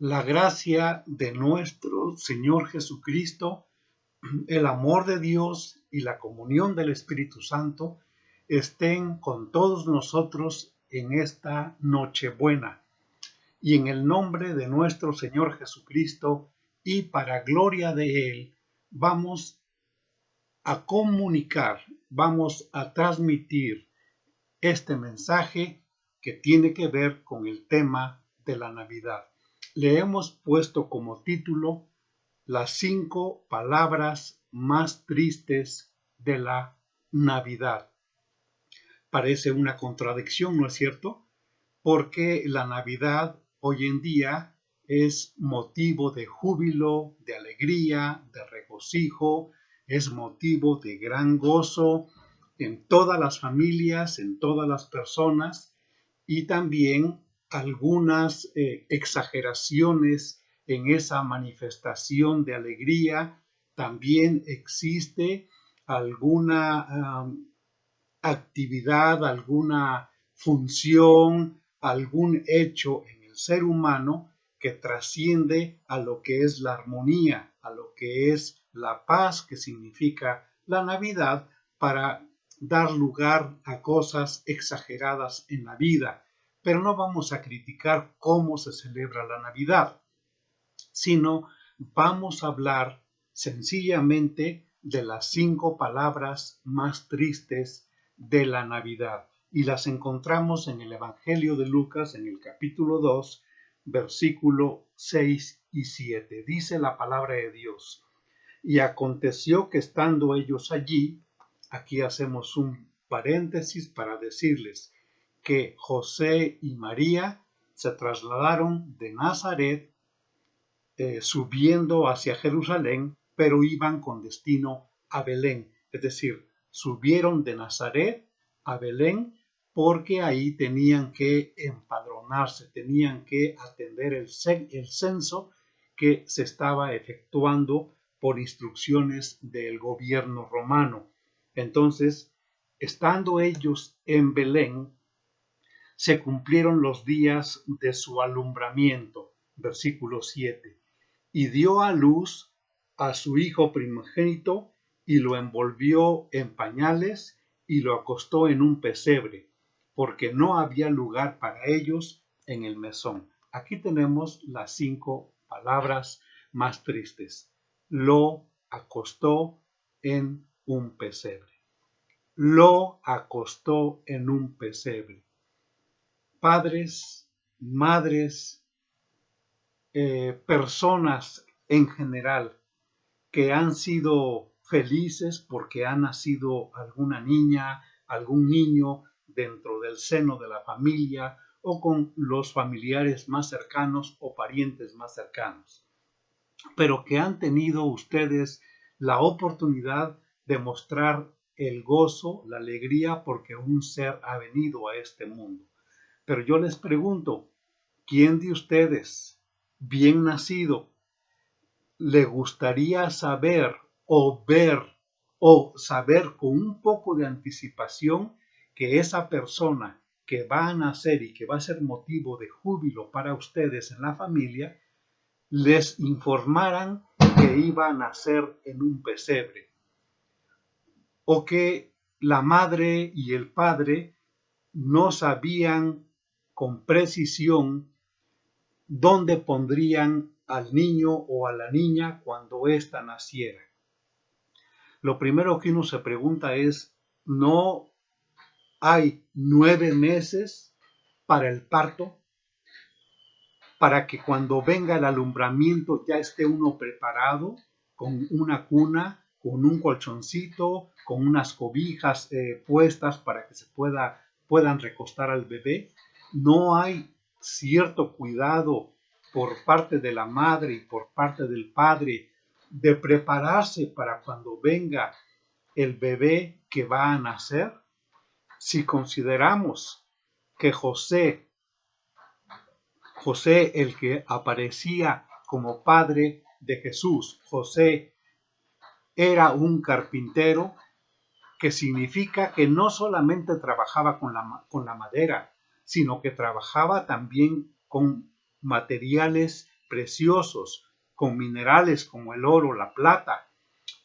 La gracia de nuestro Señor Jesucristo, el amor de Dios y la comunión del Espíritu Santo estén con todos nosotros en esta Nochebuena. Y en el nombre de nuestro Señor Jesucristo y para gloria de Él, vamos a comunicar, vamos a transmitir este mensaje que tiene que ver con el tema de la Navidad. Le hemos puesto como título las 5 palabras más tristes de la Navidad. Parece una contradicción, ¿no es cierto? Porque la Navidad hoy en día es motivo de júbilo, de alegría, de regocijo, es motivo de gran gozo en todas las familias, en todas las personas, y también algunas exageraciones en esa manifestación de alegría. También existe alguna actividad, alguna función, algún hecho en el ser humano que trasciende a lo que es la armonía, a lo que es la paz que significa la Navidad, para dar lugar a cosas exageradas en la vida. Pero no vamos a criticar cómo se celebra la Navidad, sino vamos a hablar sencillamente de las 5 palabras más tristes de la Navidad. Y las encontramos en el Evangelio de Lucas, en el capítulo 2, versículo 6 y 7. Dice la palabra de Dios: y aconteció que estando ellos allí, aquí hacemos un paréntesis para decirles que José y María se trasladaron de Nazaret subiendo hacia Jerusalén, pero iban con destino a Belén. Es decir, subieron de Nazaret a Belén porque ahí tenían que empadronarse, tenían que atender el censo que se estaba efectuando por instrucciones del gobierno romano. Entonces, estando ellos en Belén, se cumplieron los días de su alumbramiento. Versículo 7. Y dio a luz a su hijo primogénito y lo envolvió en pañales y lo acostó en un pesebre, porque no había lugar para ellos en el mesón. Aquí tenemos las 5 palabras más tristes. Lo acostó en un pesebre. Lo acostó en un pesebre. Padres, madres, personas en general que han sido felices porque ha nacido alguna niña, algún niño dentro del seno de la familia o con los familiares más cercanos o parientes más cercanos, pero que han tenido ustedes la oportunidad de mostrar el gozo, la alegría porque un ser ha venido a este mundo. Pero yo les pregunto, ¿quién de ustedes, bien nacido, le gustaría saber o ver o saber con un poco de anticipación que esa persona que va a nacer y que va a ser motivo de júbilo para ustedes en la familia, les informaran que iba a nacer en un pesebre? O que la madre y el padre no sabían con precisión dónde pondrían al niño o a la niña cuando ésta naciera. Lo primero que uno se pregunta es, ¿no hay 9 meses para el parto? Para que cuando venga el alumbramiento ya esté uno preparado con una cuna, con un colchoncito, con unas cobijas puestas para que se puedan recostar al bebé. No hay cierto cuidado por parte de la madre y por parte del padre de prepararse para cuando venga el bebé que va a nacer. Si consideramos que José, el que aparecía como padre de Jesús, José era un carpintero, que significa que no solamente trabajaba con la madera, sino que trabajaba también con materiales preciosos, con minerales como el oro, la plata,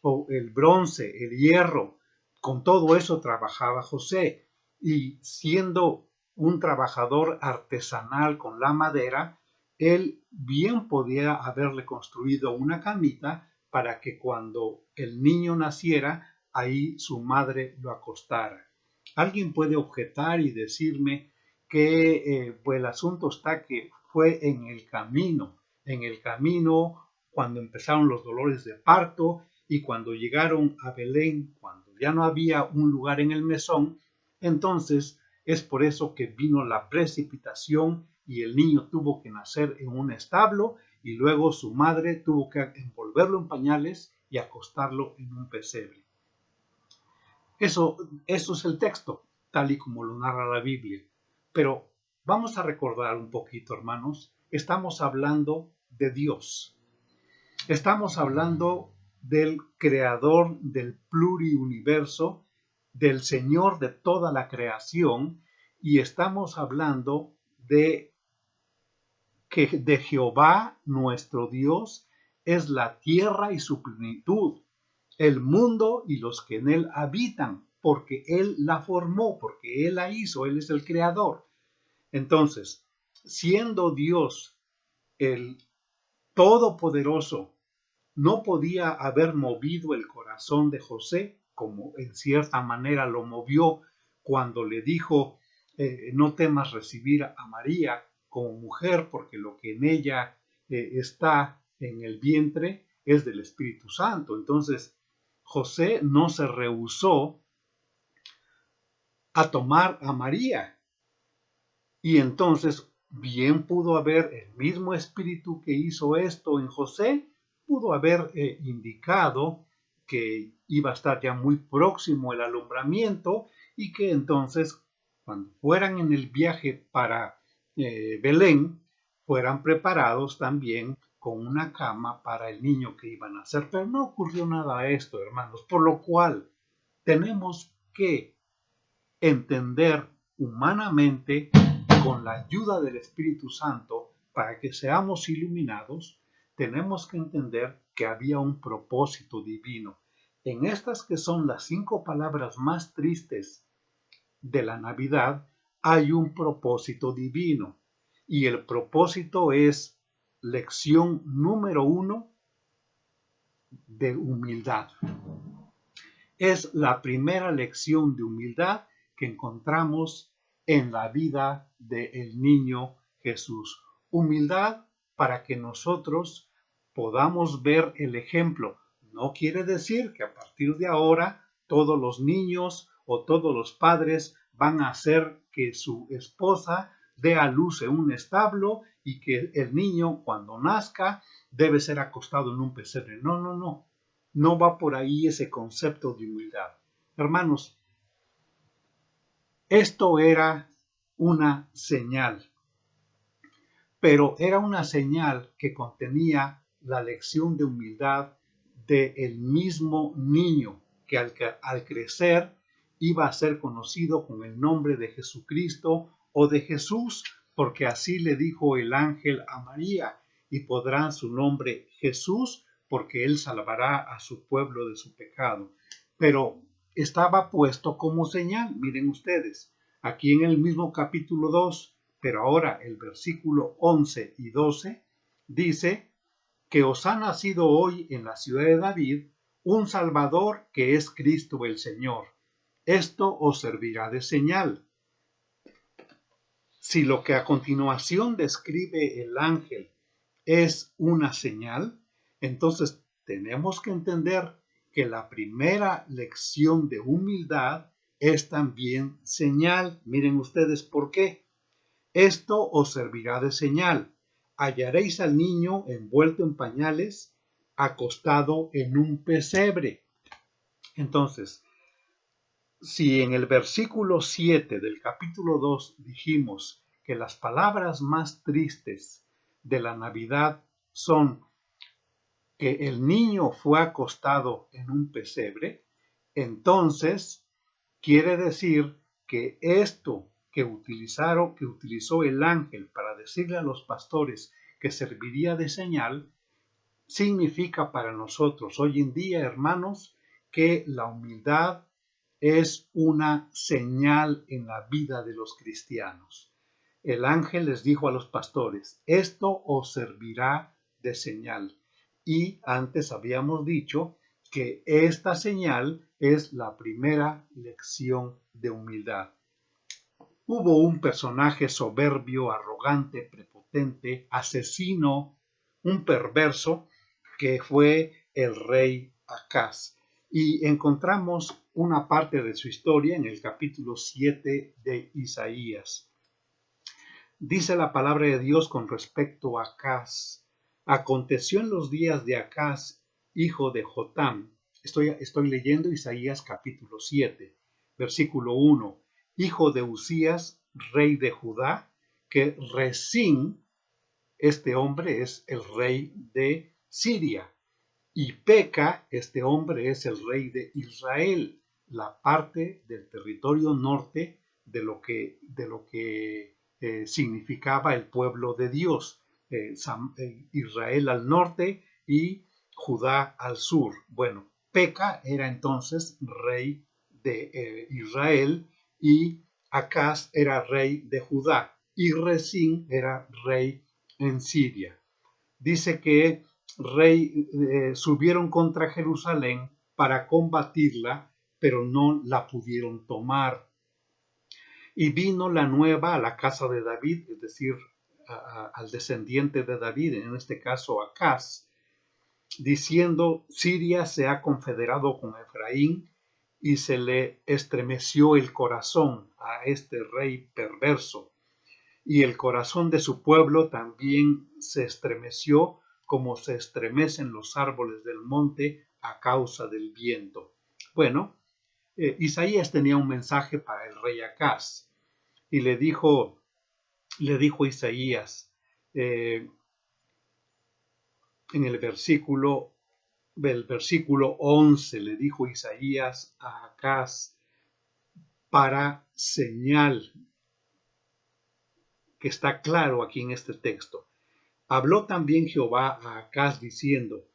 o el bronce, el hierro. Con todo eso trabajaba José, y siendo un trabajador artesanal con la madera, él bien podía haberle construido una camita para que cuando el niño naciera, ahí su madre lo acostara. Alguien puede objetar y decirme que pues el asunto está que fue en el camino cuando empezaron los dolores de parto y cuando llegaron a Belén, cuando ya no había un lugar en el mesón, entonces es por eso que vino la precipitación y el niño tuvo que nacer en un establo y luego su madre tuvo que envolverlo en pañales y acostarlo en un pesebre. Eso es el texto, tal y como lo narra la Biblia. Pero vamos a recordar un poquito, hermanos, estamos hablando de Dios. Estamos hablando del creador del pluriuniverso, del Señor de toda la creación, y estamos hablando de que de Jehová nuestro Dios es la tierra y su plenitud, el mundo y los que en él habitan, porque él la formó, porque él la hizo, él es el creador. Entonces, siendo Dios el todopoderoso, no podía haber movido el corazón de José, como en cierta manera lo movió cuando le dijo, no temas recibir a María como mujer, porque lo que en ella está en el vientre es del Espíritu Santo. Entonces, José no se rehusó a tomar a María. Y entonces, bien pudo haber el mismo Espíritu que hizo esto en José, pudo haber indicado que iba a estar ya muy próximo el alumbramiento y que entonces, cuando fueran en el viaje para Belén, fueran preparados también con una cama para el niño que iban a hacer. Pero no ocurrió nada de esto, hermanos, por lo cual tenemos que entender humanamente, con la ayuda del Espíritu Santo, para que seamos iluminados, tenemos que entender que había un propósito divino. En estas que son las 5 palabras más tristes de la Navidad, hay un propósito divino. Y el propósito es lección número 1 de humildad. Es la primera lección de humildad que encontramos en la vida del niño Jesús. Humildad para que nosotros podamos ver el ejemplo. No quiere decir que a partir de ahora todos los niños o todos los padres van a hacer que su esposa dé a luz en un establo y que el niño cuando nazca debe ser acostado en un pesebre. No, no, no. No va por ahí ese concepto de humildad. Hermanos, esto era una señal, pero era una señal que contenía la lección de humildad del mismo niño que al crecer iba a ser conocido con el nombre de Jesucristo o de Jesús, porque así le dijo el ángel a María, y podrán su nombre Jesús, porque él salvará a su pueblo de su pecado. Pero estaba puesto como señal, miren ustedes, aquí en el mismo capítulo 2, pero ahora el versículo 11 y 12 dice que os ha nacido hoy en la ciudad de David un Salvador que es Cristo el Señor. Esto os servirá de señal. Si lo que a continuación describe el ángel es una señal, entonces tenemos que entender que la primera lección de humildad es también señal. Miren ustedes por qué. Esto os servirá de señal. Hallaréis al niño envuelto en pañales, acostado en un pesebre. Entonces, si en el versículo 7 del capítulo 2 dijimos que las palabras más tristes de la Navidad son que el niño fue acostado en un pesebre, entonces quiere decir que esto que utilizó el ángel para decirle a los pastores que serviría de señal, significa para nosotros hoy en día, hermanos, que la humildad es una señal en la vida de los cristianos. El ángel les dijo a los pastores, esto os servirá de señal. Y antes habíamos dicho que esta señal es la primera lección de humildad. Hubo un personaje soberbio, arrogante, prepotente, asesino, un perverso, que fue el rey Acaz. Y encontramos una parte de su historia en el capítulo 7 de Isaías. Dice la palabra de Dios con respecto a Acaz. Aconteció en los días de Acaz, hijo de Jotam. Estoy leyendo Isaías capítulo 7, versículo 1. Hijo de Usías, rey de Judá, que Resín, este hombre es el rey de Siria, y Peca, este hombre es el rey de Israel, la parte del territorio norte de lo que significaba el pueblo de Dios, Israel al norte y Judá al sur. Bueno, Peca era entonces rey de Israel y Acaz era rey de Judá y Resín era rey en Siria. Dice que subieron contra Jerusalén para combatirla, pero no la pudieron tomar. Y vino la nueva a la casa de David, es decir, al descendiente de David, en este caso Acaz, diciendo, Siria se ha confederado con Efraín, y se le estremeció el corazón a este rey perverso, y el corazón de su pueblo también se estremeció, como se estremecen los árboles del monte a causa del viento. Bueno, Isaías tenía un mensaje para el rey Acaz, y le dijo Isaías, en el versículo 11, le dijo Isaías a Acaz, para señal, que está claro aquí en este texto. Habló también Jehová a Acaz diciendo,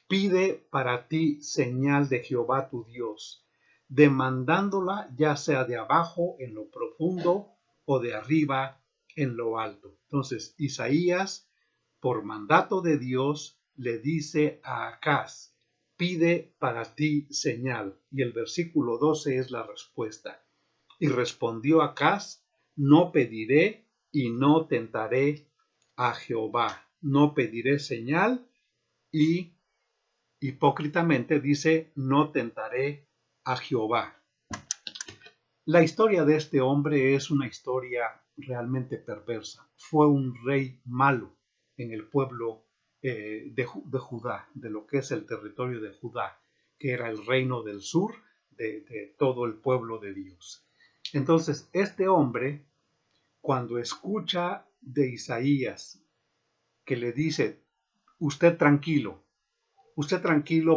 pide para ti señal de Jehová tu Dios, demandándola ya sea de abajo en lo profundo o de arriba en lo alto. Entonces Isaías, por mandato de Dios, le dice a Acaz, pide para ti señal. Y el versículo 12 es la respuesta. Y respondió Acaz, no pediré y no tentaré a Jehová. No pediré señal y hipócritamente dice, no tentaré a Jehová. La historia de este hombre es una historia realmente perversa. Fue un rey malo en el pueblo de Judá, de lo que es el territorio de Judá, que era el reino del sur de todo el pueblo de Dios. Entonces, este hombre, cuando escucha de Isaías, que le dice, usted tranquilo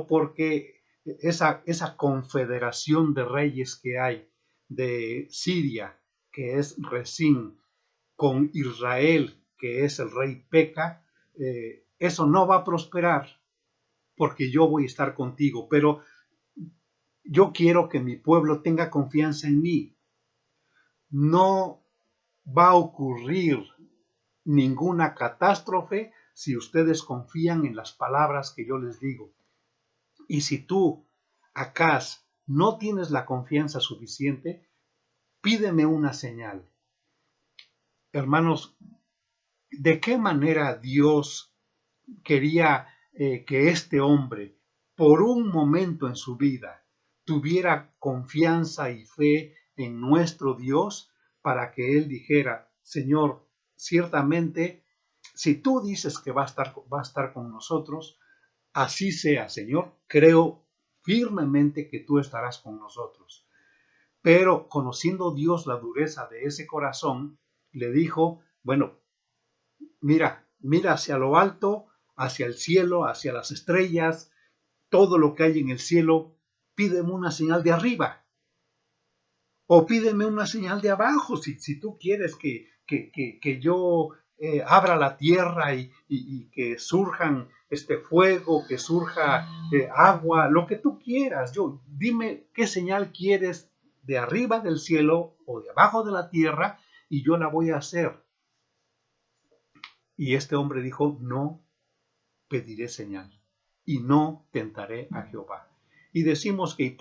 porque esa confederación de reyes que hay de Siria, que es Resín, con Israel, que es el rey Peca, eso no va a prosperar porque yo voy a estar contigo, pero yo quiero que mi pueblo tenga confianza en mí. No va a ocurrir ninguna catástrofe si ustedes confían en las palabras que yo les digo. Y si tú, Acaz, no tienes la confianza suficiente, pídeme una señal. Hermanos, ¿de qué manera Dios quería que este hombre, por un momento en su vida, tuviera confianza y fe en nuestro Dios para que él dijera, Señor, ciertamente, si tú dices que va a estar con nosotros, así sea, Señor, creo firmemente que tú estarás con nosotros. Pero conociendo Dios la dureza de ese corazón, le dijo, bueno, mira hacia lo alto, hacia el cielo, hacia las estrellas, todo lo que hay en el cielo, pídeme una señal de arriba. O pídeme una señal de abajo, si tú quieres que yo abra la tierra y que surjan fuego, que surja agua, lo que tú quieras. Dime qué señal quieres de arriba del cielo o de abajo de la tierra y yo la voy a hacer. Y este hombre dijo, no pediré señal y no tentaré a Jehová. Y decimos que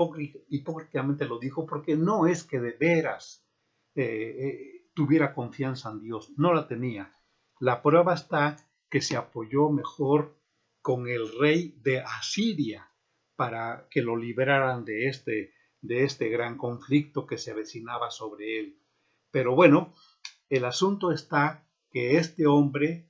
hipócritamente lo dijo porque no es que de veras tuviera confianza en Dios, no la tenía. La prueba está que se apoyó mejor con el rey de Asiria para que lo liberaran de este gran conflicto que se avecinaba sobre él. Pero bueno, el asunto está que este hombre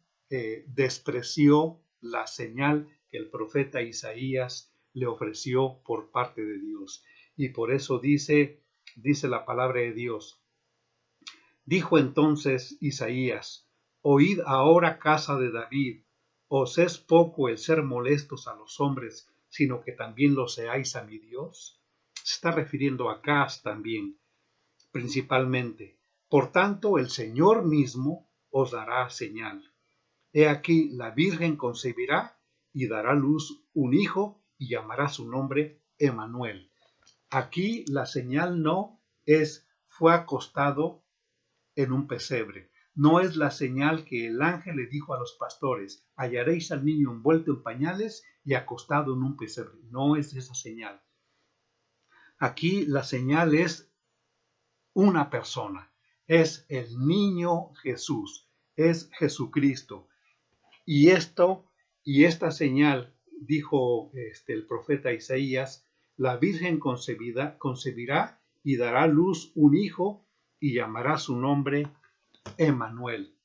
despreció la señal que el profeta Isaías le ofreció por parte de Dios. Y por eso dice la palabra de Dios. Dijo entonces Isaías, oíd ahora, casa de David, ¿os es poco el ser molestos a los hombres, sino que también lo seáis a mi Dios? Se está refiriendo a Acaz también, principalmente. Por tanto, el Señor mismo os dará señal. He aquí, la Virgen concebirá y dará a luz un hijo y llamará su nombre Emmanuel. Aquí la señal no es fue acostado en un pesebre. No es la señal que el ángel le dijo a los pastores, hallaréis al niño envuelto en pañales y acostado en un pesebre. No es esa señal. Aquí la señal es una persona, es el niño Jesús, es Jesucristo. Y esta señal, dijo el profeta Isaías, la Virgen concebirá y dará a luz un hijo y llamará su nombre Emmanuel.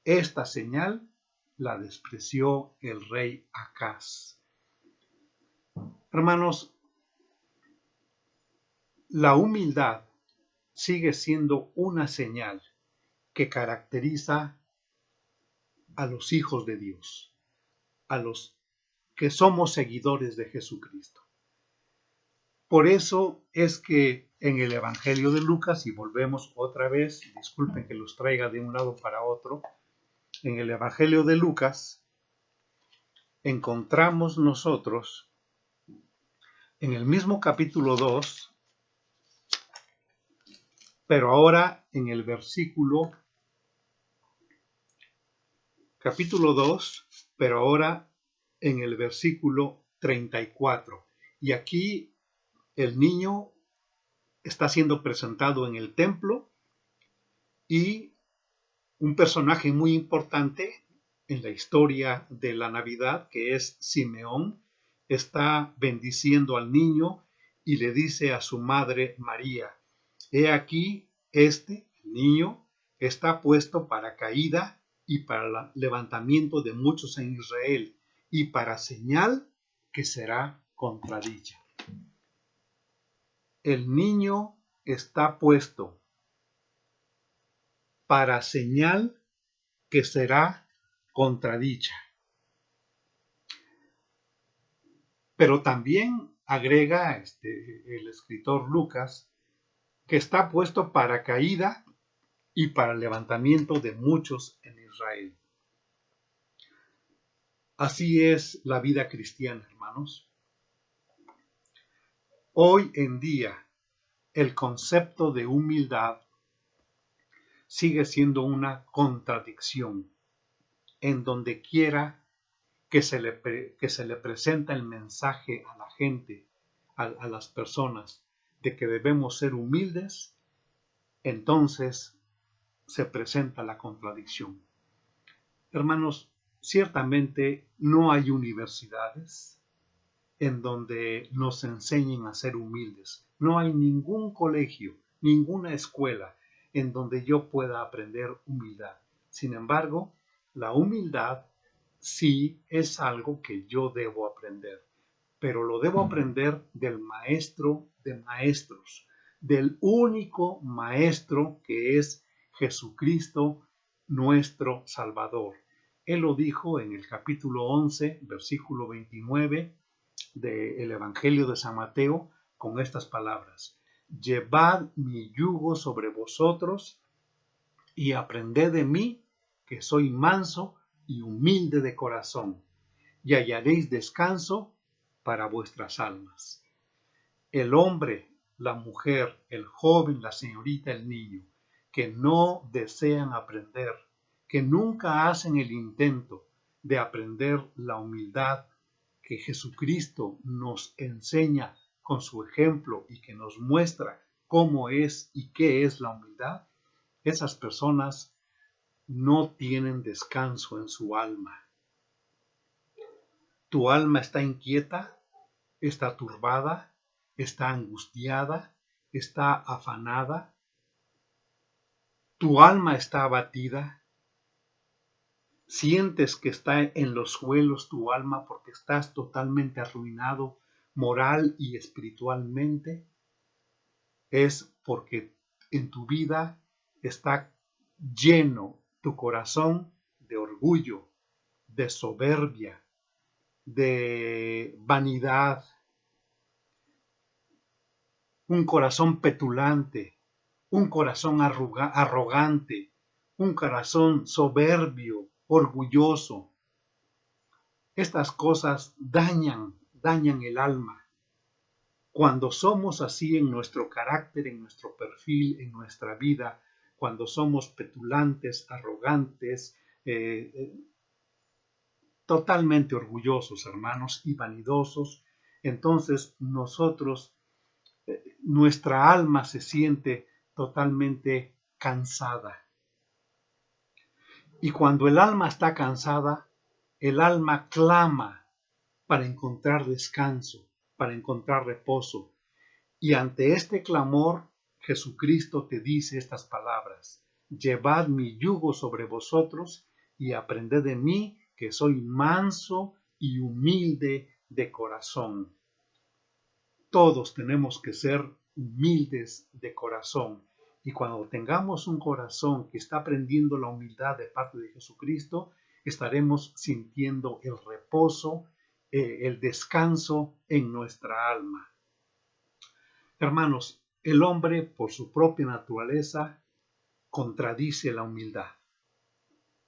Esta señal la despreció el rey Acaz. Hermanos, la humildad sigue siendo una señal que caracteriza a los hijos de Dios, a los que somos seguidores de Jesucristo. Por eso es que en el Evangelio de Lucas, y volvemos otra vez, disculpen que los traiga de un lado para otro, en el Evangelio de Lucas encontramos nosotros en el mismo capítulo 2, pero ahora en el capítulo 2, pero ahora en el versículo 34. Y aquí el niño está siendo presentado en el templo y un personaje muy importante en la historia de la Navidad, que es Simeón, está bendiciendo al niño y le dice a su madre María, he aquí, el niño, está puesto para caída y para levantamiento de muchos en Israel, y para señal que será contradicha. El niño está puesto para señal que será contradicha. Pero también agrega el escritor Lucas que está puesto para caída y para levantamiento de muchos en Israel. Así es la vida cristiana, hermanos. Hoy en día, el concepto de humildad sigue siendo una contradicción en donde quiera que se le presenta el mensaje a la gente, a las personas, de que debemos ser humildes, entonces se presenta la contradicción. Hermanos, ciertamente no hay universidades en donde nos enseñen a ser humildes. No hay ningún colegio, ninguna escuela en donde yo pueda aprender humildad. Sin embargo, la humildad sí es algo que yo debo aprender, pero lo debo aprender del maestro de maestros, del único maestro que es Jesucristo, nuestro Salvador. Él lo dijo en el capítulo 11, versículo 29 del Evangelio de San Mateo con estas palabras: llevad mi yugo sobre vosotros y aprended de mí, que soy manso y humilde de corazón, y hallaréis descanso para vuestras almas. El hombre, la mujer, el joven, la señorita, el niño, que no desean aprender, que nunca hacen el intento de aprender la humildad que Jesucristo nos enseña con su ejemplo y que nos muestra cómo es y qué es la humildad, esas personas no tienen descanso en su alma. Tu alma está inquieta, está turbada, está angustiada, está afanada. Tu alma está abatida. Sientes que está en los suelos tu alma porque estás totalmente arruinado moral y espiritualmente. Es porque en tu vida está lleno tu corazón de orgullo, de soberbia, de vanidad, un corazón petulante, un corazón arrogante, un corazón soberbio, orgulloso. Estas cosas dañan el alma. Cuando somos así en nuestro carácter, en nuestro perfil, en nuestra vida, cuando somos petulantes, arrogantes, totalmente orgullosos, hermanos, y vanidosos, entonces nuestra alma se siente totalmente cansada. Y cuando el alma está cansada, el alma clama para encontrar descanso, para encontrar reposo. Y ante este clamor, Jesucristo te dice estas palabras: llevad mi yugo sobre vosotros y aprended de mí, que soy manso y humilde de corazón. Todos tenemos que ser humildes de corazón. Y cuando tengamos un corazón que está aprendiendo la humildad de parte de Jesucristo, estaremos sintiendo el reposo, el descanso en nuestra alma. Hermanos, el hombre por su propia naturaleza contradice la humildad.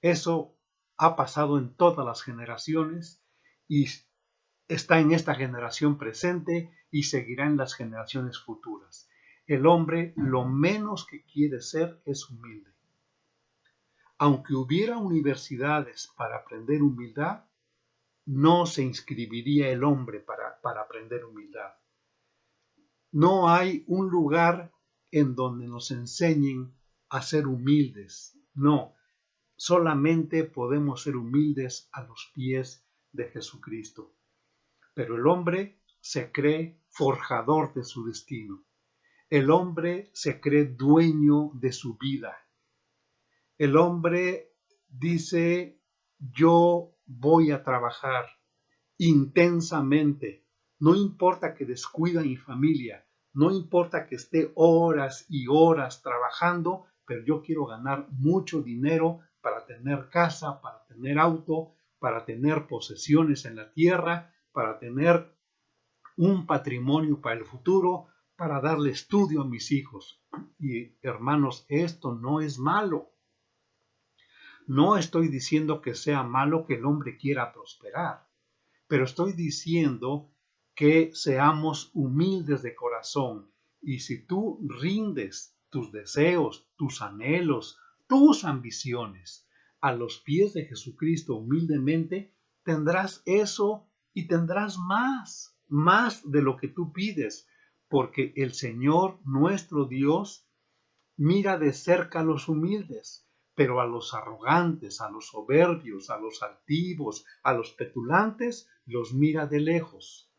Eso ha pasado en todas las generaciones y está en esta generación presente y seguirá en las generaciones futuras. El hombre lo menos que quiere ser es humilde. Aunque hubiera universidades para aprender humildad, no se inscribiría el hombre para aprender humildad. No hay un lugar en donde nos enseñen a ser humildes. No, solamente podemos ser humildes a los pies de Jesucristo. Pero el hombre se cree forjador de su destino. El hombre se cree dueño de su vida. El hombre dice: yo voy a trabajar intensamente. No importa que descuide a mi familia, no importa que esté horas y horas trabajando, pero yo quiero ganar mucho dinero para tener casa, para tener auto, para tener posesiones en la tierra, para tener un patrimonio para el futuro, para darle estudio a mis hijos. Y hermanos, esto no es malo. No estoy diciendo que sea malo que el hombre quiera prosperar, pero estoy diciendo que seamos humildes de corazón. Y si tú rindes tus deseos, tus anhelos, tus ambiciones a los pies de Jesucristo humildemente, tendrás eso y tendrás más de lo que tú pides, porque el Señor nuestro Dios mira de cerca a los humildes, pero a los arrogantes, a los soberbios, a los altivos, a los petulantes, los mira de lejos.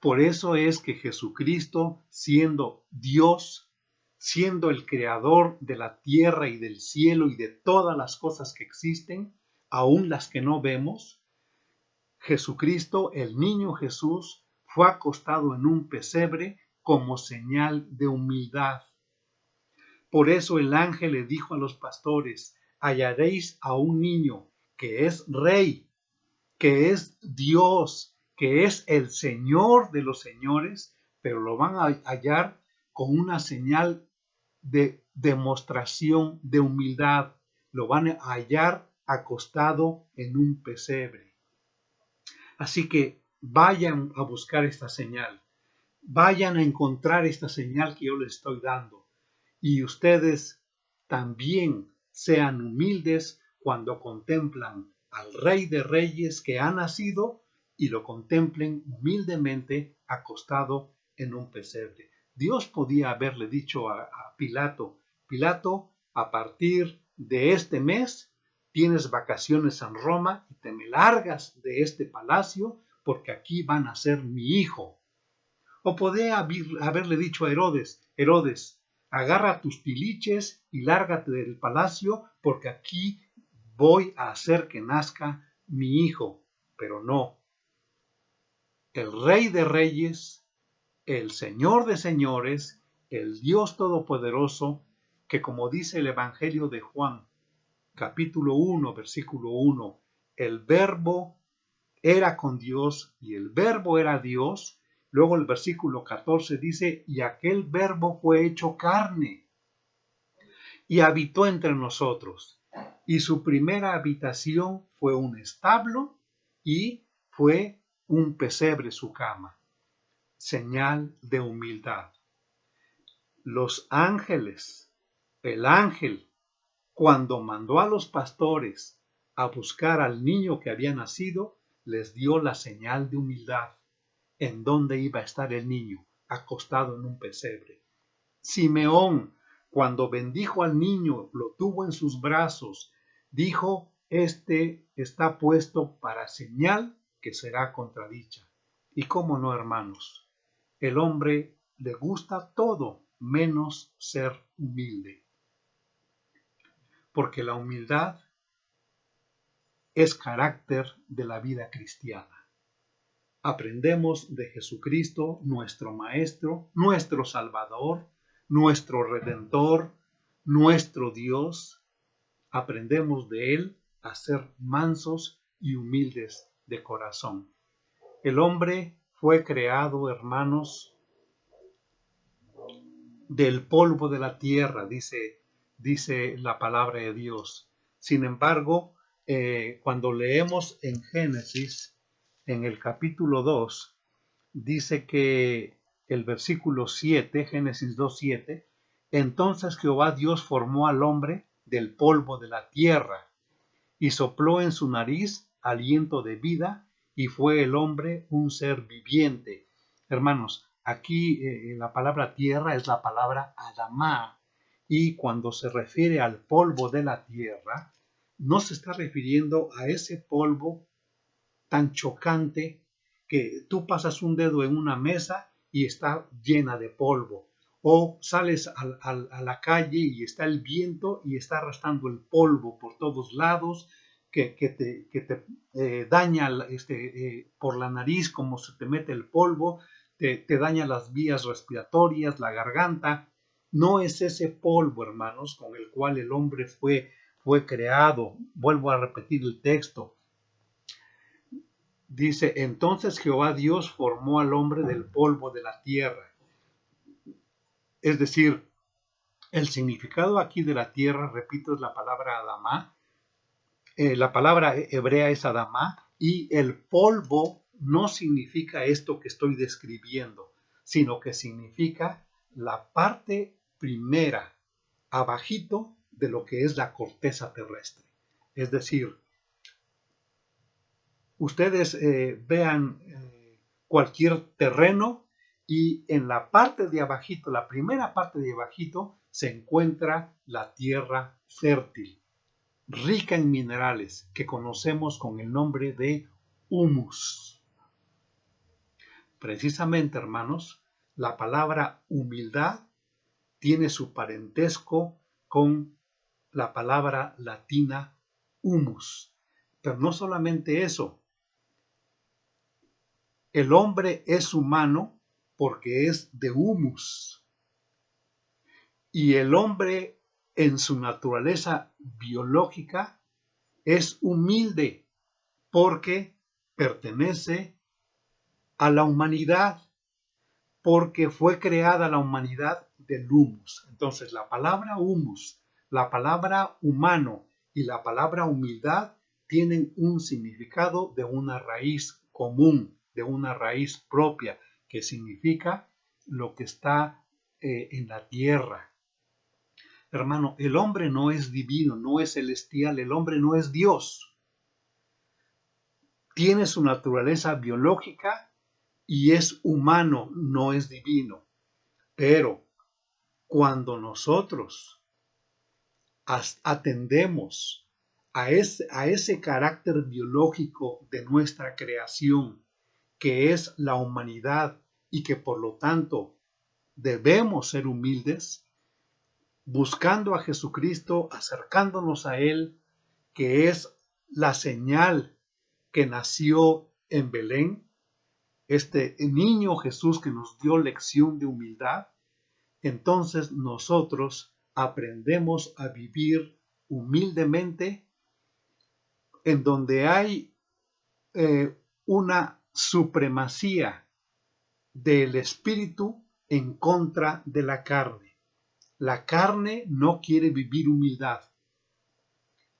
Por eso es que Jesucristo, siendo Dios, siendo el creador de la tierra y del cielo y de todas las cosas que existen, aun las que no vemos, Jesucristo, el niño Jesús, fue acostado en un pesebre como señal de humildad. Por eso el ángel le dijo a los pastores: hallaréis a un niño que es rey, que es Dios, que es el Señor de los señores, pero lo van a hallar con una señal de demostración de humildad, lo van a hallar acostado en un pesebre. Así que vayan a buscar esta señal. Vayan a encontrar esta señal que yo les estoy dando. Y ustedes también sean humildes cuando contemplan al Rey de Reyes que ha nacido y lo contemplen humildemente acostado en un pesebre. Dios podía haberle dicho a Pilato, Pilato, a partir de este mes tienes vacaciones en Roma y te me largas de este palacio porque aquí va a nacer mi hijo. O podía haberle dicho a Herodes, Herodes, agarra tus tiliches y lárgate del palacio porque aquí voy a hacer que nazca mi hijo. Pero no. El Rey de Reyes, el Señor de Señores, el Dios Todopoderoso, que como dice el Evangelio de Juan, capítulo 1, versículo 1, el Verbo era con Dios y el Verbo era Dios. Luego el versículo 14 dice, y aquel Verbo fue hecho carne y habitó entre nosotros. Y su primera habitación fue un establo y fue un pesebre su cama. Señal de humildad. Los ángeles, el ángel, cuando mandó a los pastores a buscar al niño que había nacido, les dio la señal de humildad. ¿En dónde iba a estar el niño? Acostado en un pesebre. Simeón, cuando bendijo al niño, lo tuvo en sus brazos, dijo, este está puesto para señal que será contradicha. Y cómo no, hermanos, el hombre le gusta todo menos ser humilde. Porque la humildad es carácter de la vida cristiana. Aprendemos de Jesucristo, nuestro Maestro, nuestro Salvador, nuestro Redentor, nuestro Dios. Aprendemos de Él a ser mansos y humildes de corazón. El hombre fue creado, hermanos, del polvo de la tierra, dice la palabra de Dios. Sin embargo, cuando leemos en Génesis, en el capítulo 2, dice que el versículo 7, Génesis 2:7, entonces Jehová Dios formó al hombre del polvo de la tierra y sopló en su nariz aliento de vida y fue el hombre un ser viviente. Hermanos, aquí la palabra tierra es la palabra Adamá y cuando se refiere al polvo de la tierra, no se está refiriendo a ese polvo tan chocante que tú pasas un dedo en una mesa y está llena de polvo. O sales a la calle y está el viento y está arrastrando el polvo por todos lados que te daña por la nariz como se te mete el polvo, te daña las vías respiratorias, la garganta. No es ese polvo, hermanos, con el cual el hombre fue creado. Vuelvo a repetir el texto. Dice, entonces Jehová Dios formó al hombre del polvo de la tierra. Es decir, el significado aquí de la tierra, repito, es la palabra Adamá. La palabra hebrea es Adamá y el polvo no significa esto que estoy describiendo, sino que significa la parte primera, abajito de lo que es la corteza terrestre. Es decir, ustedes vean cualquier terreno y en la parte de abajito, la primera parte de abajito, se encuentra la tierra fértil, rica en minerales, que conocemos con el nombre de humus. Precisamente, hermanos, la palabra humildad tiene su parentesco con la palabra latina humus. Pero no solamente eso. El hombre es humano porque es de humus. Y el hombre en su naturaleza biológica es humilde porque pertenece a la humanidad, porque fue creada la humanidad del humus. Entonces la palabra humus, la palabra humano y la palabra humildad tienen un significado de una raíz común, de una raíz propia, que significa lo que está en la tierra. Hermano, el hombre no es divino, no es celestial, el hombre no es Dios. Tiene su naturaleza biológica y es humano, no es divino. Pero cuando nosotros atendemos a ese carácter biológico de nuestra creación, que es la humanidad y que por lo tanto debemos ser humildes, buscando a Jesucristo, acercándonos a Él, que es la señal que nació en Belén, este niño Jesús que nos dio lección de humildad, entonces nosotros aprendemos a vivir humildemente en donde hay una supremacía del espíritu en contra de la carne. La carne no quiere vivir humildad.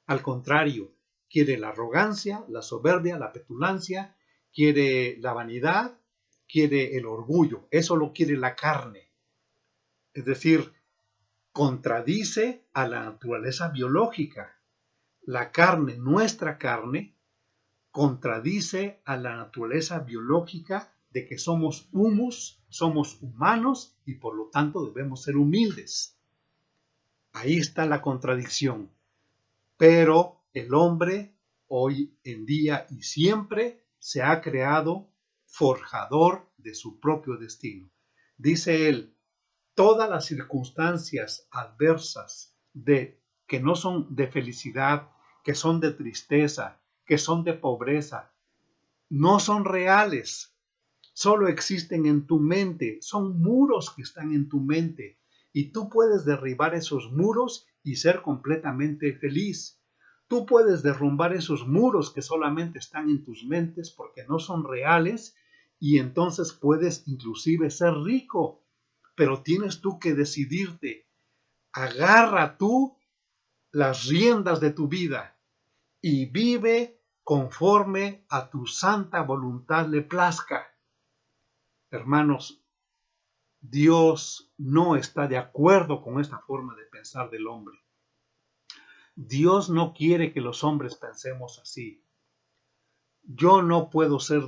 Al contrario, quiere la arrogancia, la soberbia, la petulancia, quiere la vanidad, quiere el orgullo. Eso lo quiere la carne. Es decir, contradice a la naturaleza biológica. La carne, nuestra carne, contradice a la naturaleza biológica de que somos humus, somos humanos y por lo tanto debemos ser humildes. Ahí está la contradicción. Pero el hombre hoy en día y siempre se ha creado forjador de su propio destino. Dice él, todas las circunstancias adversas que no son de felicidad, que son de tristeza, que son de pobreza, no son reales, solo existen en tu mente, son muros que están en tu mente y tú puedes derribar esos muros y ser completamente feliz. Tú puedes derrumbar esos muros que solamente están en tus mentes porque no son reales y entonces puedes inclusive ser rico, pero tienes tú que decidirte. Agarra tú las riendas de tu vida y vive conforme a tu santa voluntad le plazca. Hermanos, Dios no está de acuerdo con esta forma de pensar del hombre. Dios no quiere que los hombres pensemos así. Yo no puedo ser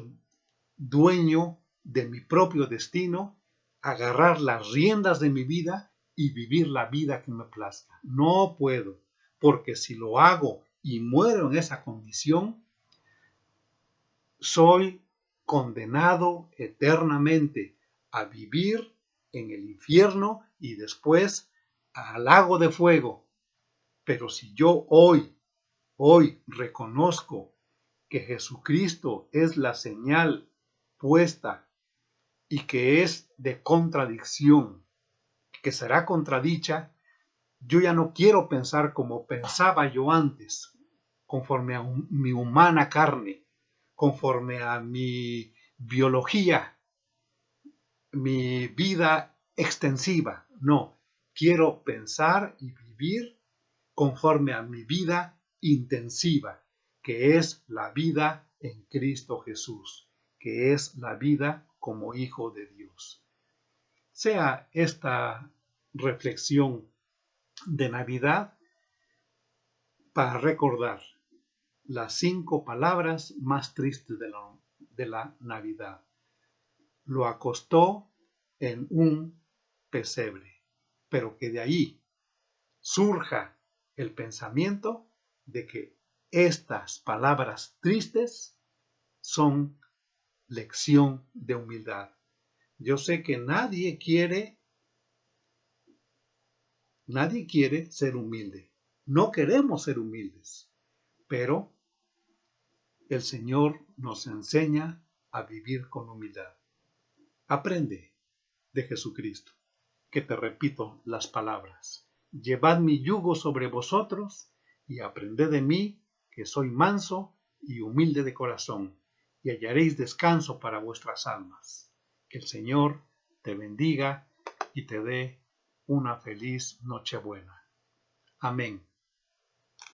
dueño de mi propio destino, agarrar las riendas de mi vida y vivir la vida que me plazca. No puedo, porque si lo hago y muero en esa condición, soy condenado eternamente a vivir en el infierno y después al lago de fuego. Pero si yo hoy reconozco que Jesucristo es la señal puesta y que es de contradicción, que será contradicha, yo ya no quiero pensar como pensaba yo antes, conforme a mi humana carne, conforme a mi biología, mi vida extensiva. No, quiero pensar y vivir conforme a mi vida intensiva, que es la vida en Cristo Jesús, que es la vida como hijo de Dios. Sea esta reflexión de Navidad para recordar las 5 palabras más tristes de la Navidad. Lo acostó en un pesebre, pero que de ahí surja el pensamiento de que estas palabras tristes son lección de humildad. Yo sé que nadie quiere ser humilde. No queremos ser humildes, pero el Señor nos enseña a vivir con humildad. Aprende de Jesucristo, que te repito las palabras. Llevad mi yugo sobre vosotros y aprended de mí, que soy manso y humilde de corazón, y hallaréis descanso para vuestras almas. Que el Señor te bendiga y te dé una feliz Nochebuena. Amén.